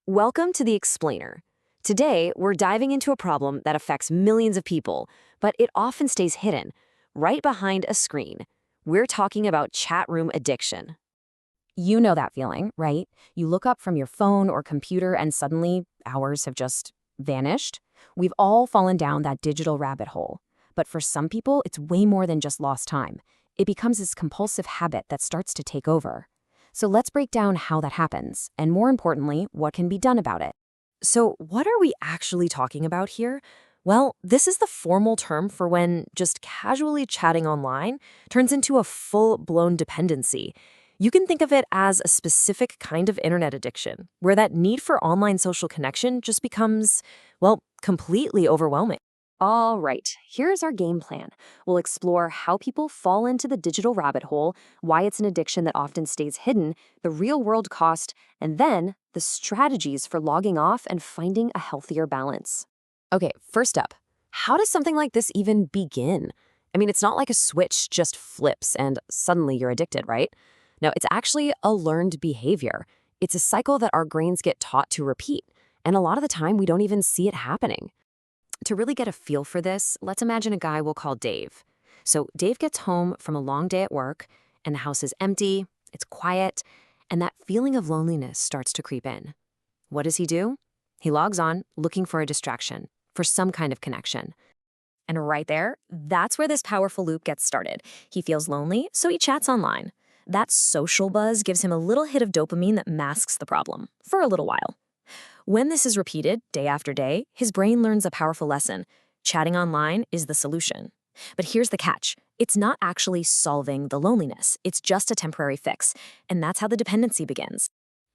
Welcome to The Explainer. Today, we're diving into a problem that affects millions of people, but it often stays hidden, right behind a screen. We're talking about chat room addiction. You know that feeling, right? You look up from your phone or computer and suddenly hours have just vanished. We've all fallen down that digital rabbit hole. But for some people, it's way more than just lost time. It becomes this compulsive habit that starts to take over. So let's break down how that happens, and more importantly, what can be done about it. So, what are we actually talking about here? Well, this is the formal term for when just casually chatting online turns into a full-blown dependency. You can think of it as a specific kind of internet addiction, where that need for online social connection just becomes, well, completely overwhelming. All right, here's our game plan. We'll explore how people fall into the digital rabbit hole, why it's an addiction that often stays hidden, the real-world cost, and then the strategies for logging off and finding a healthier balance. Okay, first up, how does something like this even begin? I mean, it's not like a switch just flips and suddenly you're addicted, right? No, it's actually a learned behavior. It's a cycle that our brains get taught to repeat, and a lot of the time we don't even see it happening. To really get a feel for this, let's imagine a guy we'll call Dave. So Dave gets home from a long day at work, and the house is empty, it's quiet, and that feeling of loneliness starts to creep in. What does he do? He logs on, looking for a distraction, for some kind of connection. And right there, that's where this powerful loop gets started. He feels lonely, so he chats online. That social buzz gives him a little hit of dopamine that masks the problem, for a little while. When this is repeated day after day, his brain learns a powerful lesson. Chatting online is the solution. But here's the catch. It's not actually solving the loneliness. It's just a temporary fix. And that's how the dependency begins.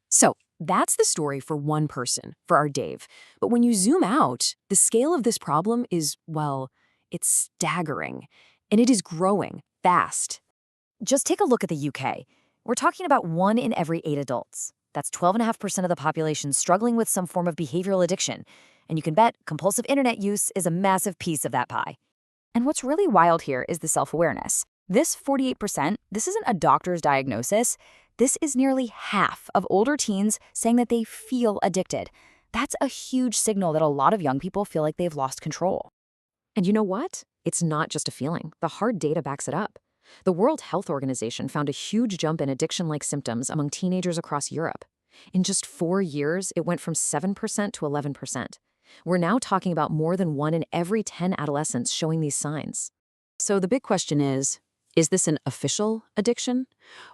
So that's the story for one person, for our Dave. But when you zoom out, the scale of this problem is, well, it's staggering. And it is growing fast. Just take a look at the UK. We're talking about 1 in every 8 adults. That's 12.5% of the population struggling with some form of behavioral addiction. And you can bet compulsive internet use is a massive piece of that pie. And what's really wild here is the self-awareness. This 48%, this isn't a doctor's diagnosis. This is nearly half of older teens saying that they feel addicted. That's a huge signal that a lot of young people feel like they've lost control. And you know what? It's not just a feeling. The hard data backs it up. The World Health Organization found a huge jump in addiction-like symptoms among teenagers across Europe. In just 4 years, it went from 7% to 11%. We're now talking about more than 1 in every 10 adolescents showing these signs. So the big question is this an official addiction?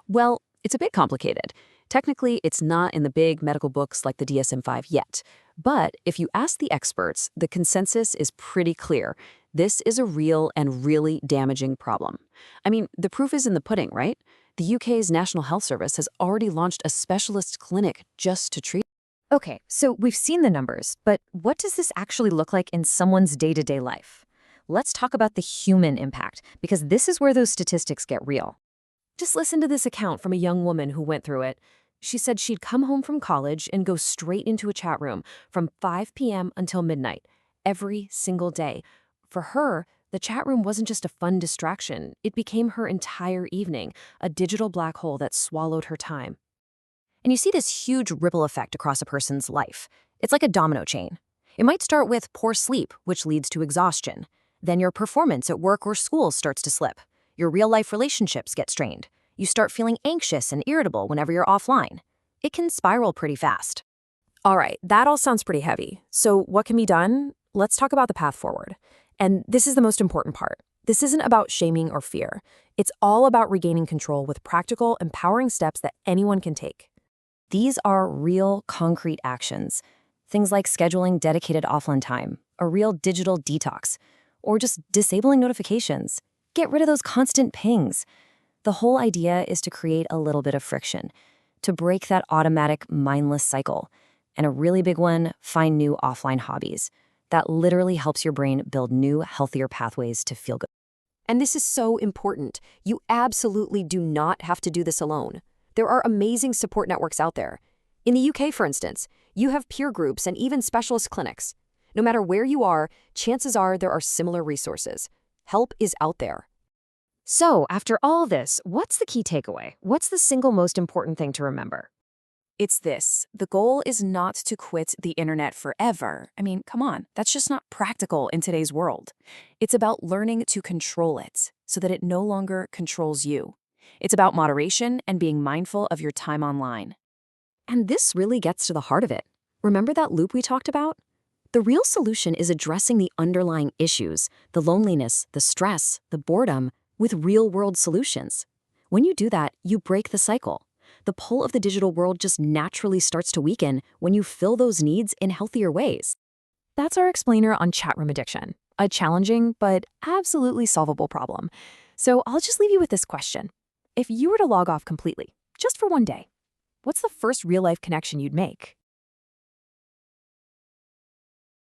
Well, it's a bit complicated. Technically, it's not in the big medical books like the DSM-5 yet. But if you ask the experts, the consensus is pretty clear. This is a real and really damaging problem. I mean, the proof is in the pudding, right? The UK's National Health Service has already launched a specialist clinic just to treat. Okay, so we've seen the numbers, but what does this actually look like in someone's day-to-day life? Let's talk about the human impact, because this is where those statistics get real. Just listen to this account from a young woman who went through it. She said she'd come home from college and go straight into a chat room from 5 p.m. until midnight, every single day. For her, the chat room wasn't just a fun distraction. It became her entire evening, a digital black hole that swallowed her time. And you see this huge ripple effect across a person's life. It's like a domino chain. It might start with poor sleep, which leads to exhaustion. Then your performance at work or school starts to slip. Your real-life relationships get strained. You start feeling anxious and irritable whenever you're offline. It can spiral pretty fast. All right, that all sounds pretty heavy. So what can be done? Let's talk about the path forward. And this is the most important part. This isn't about shaming or fear. It's all about regaining control with practical, empowering steps that anyone can take. These are real, concrete actions. Things like scheduling dedicated offline time, a real digital detox, or just disabling notifications. Get rid of those constant pings. The whole idea is to create a little bit of friction, to break that automatic, mindless cycle. And a really big one, find new offline hobbies. That literally helps your brain build new, healthier pathways to feel good. And this is so important. You absolutely do not have to do this alone. There are amazing support networks out there. In the UK, for instance, you have peer groups and even specialist clinics. No matter where you are, chances are there are similar resources. Help is out there. So, after all this, what's the key takeaway? What's the single most important thing to remember? It's this. The goal is not to quit the internet forever. I mean, come on, that's just not practical in today's world. It's about learning to control it so that it no longer controls you. It's about moderation and being mindful of your time online. And this really gets to the heart of it. Remember that loop we talked about? The real solution is addressing the underlying issues, the loneliness, the stress, the boredom, with real-world solutions. When you do that, you break the cycle. The pull of the digital world just naturally starts to weaken when you fill those needs in healthier ways. That's our explainer on chat room addiction, a challenging but absolutely solvable problem. So I'll just leave you with this question. If you were to log off completely, just for one day, what's the first real-life connection you'd make?